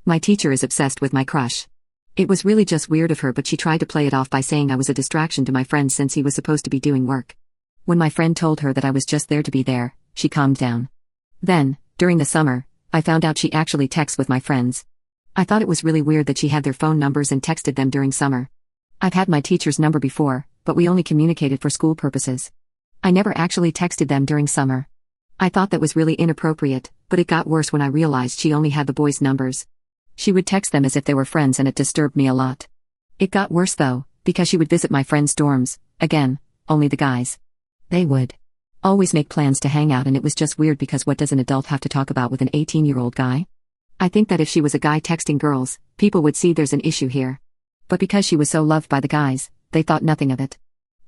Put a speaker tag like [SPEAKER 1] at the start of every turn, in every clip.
[SPEAKER 1] My teacher is obsessed with my crush. It was really just weird of her, but she tried to play it off by saying I was a distraction to my friend since he was supposed to be doing work. When my friend told her that I was just there to be there, she calmed down. Then, during the summer, I found out she actually texts with my friends. I thought it was really weird that she had their phone numbers and texted them during summer. I've had my teacher's number before, but we only communicated for school purposes. I never actually texted them during summer. I thought that was really inappropriate, but it got worse when I realized she only had the boys' numbers. She would text them as if they were friends, and it disturbed me a lot. It got worse though, because she would visit my friends' dorms, again, only the guys. They would always make plans to hang out, and it was just weird because what does an adult have to talk about with an 18-year-old guy? I think that if she was a guy texting girls, people would see there's an issue here. But because she was so loved by the guys, they thought nothing of it.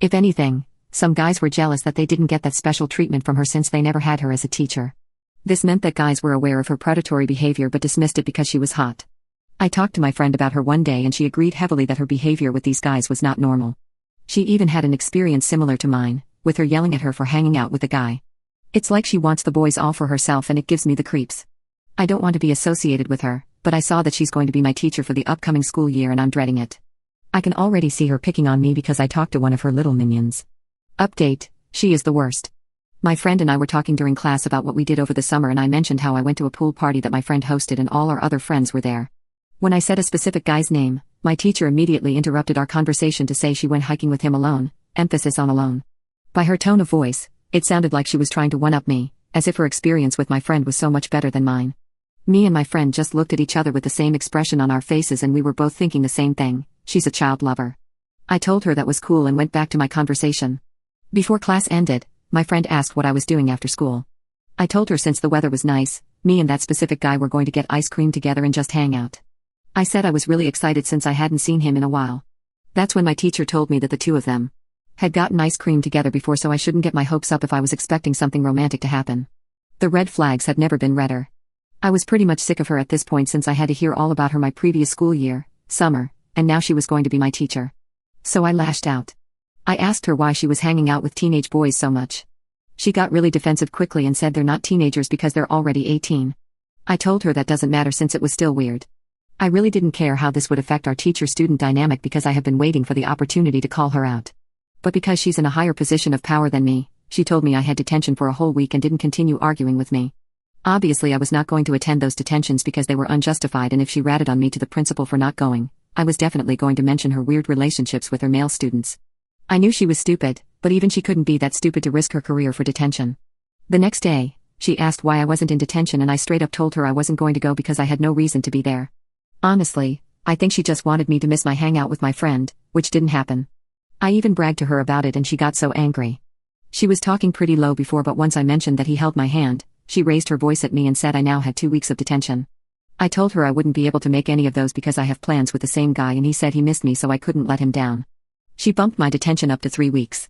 [SPEAKER 1] If anything, some guys were jealous that they didn't get that special treatment from her since they never had her as a teacher. This meant that guys were aware of her predatory behavior but dismissed it because she was hot. I talked to my friend about her one day and she agreed heavily that her behavior with these guys was not normal. She even had an experience similar to mine, with her yelling at her for hanging out with a guy. It's like she wants the boys all for herself, and it gives me the creeps. I don't want to be associated with her, but I saw that she's going to be my teacher for the upcoming school year and I'm dreading it. I can already see her picking on me because I talked to one of her little minions. Update, she is the worst. My friend and I were talking during class about what we did over the summer, and I mentioned how I went to a pool party that my friend hosted and all our other friends were there. When I said a specific guy's name, my teacher immediately interrupted our conversation to say she went hiking with him alone, emphasis on alone. By her tone of voice, it sounded like she was trying to one-up me, as if her experience with my friend was so much better than mine. Me and my friend just looked at each other with the same expression on our faces, and we were both thinking the same thing: she's a child lover. I told her that was cool and went back to my conversation. Before class ended, my friend asked what I was doing after school. I told her since the weather was nice, me and that specific guy were going to get ice cream together and just hang out. I said I was really excited since I hadn't seen him in a while. That's when my teacher told me that the two of them had gotten ice cream together before, so I shouldn't get my hopes up if I was expecting something romantic to happen. The red flags had never been redder. I was pretty much sick of her at this point since I had to hear all about her my previous school year, summer, and now she was going to be my teacher. So I lashed out. I asked her why she was hanging out with teenage boys so much. She got really defensive quickly and said they're not teenagers because they're already 18. I told her that doesn't matter since it was still weird. I really didn't care how this would affect our teacher-student dynamic because I have been waiting for the opportunity to call her out. But because she's in a higher position of power than me, she told me I had detention for a whole week and didn't continue arguing with me. Obviously I was not going to attend those detentions because they were unjustified, and if she ratted on me to the principal for not going, I was definitely going to mention her weird relationships with her male students. I knew she was stupid, but even she couldn't be that stupid to risk her career for detention. The next day, she asked why I wasn't in detention, and I straight up told her I wasn't going to go because I had no reason to be there. Honestly, I think she just wanted me to miss my hangout with my friend, which didn't happen. I even bragged to her about it and she got so angry. She was talking pretty low before, but once I mentioned that he held my hand, she raised her voice at me and said I now had 2 weeks of detention. I told her I wouldn't be able to make any of those because I have plans with the same guy, and he said he missed me so I couldn't let him down. She bumped my detention up to 3 weeks.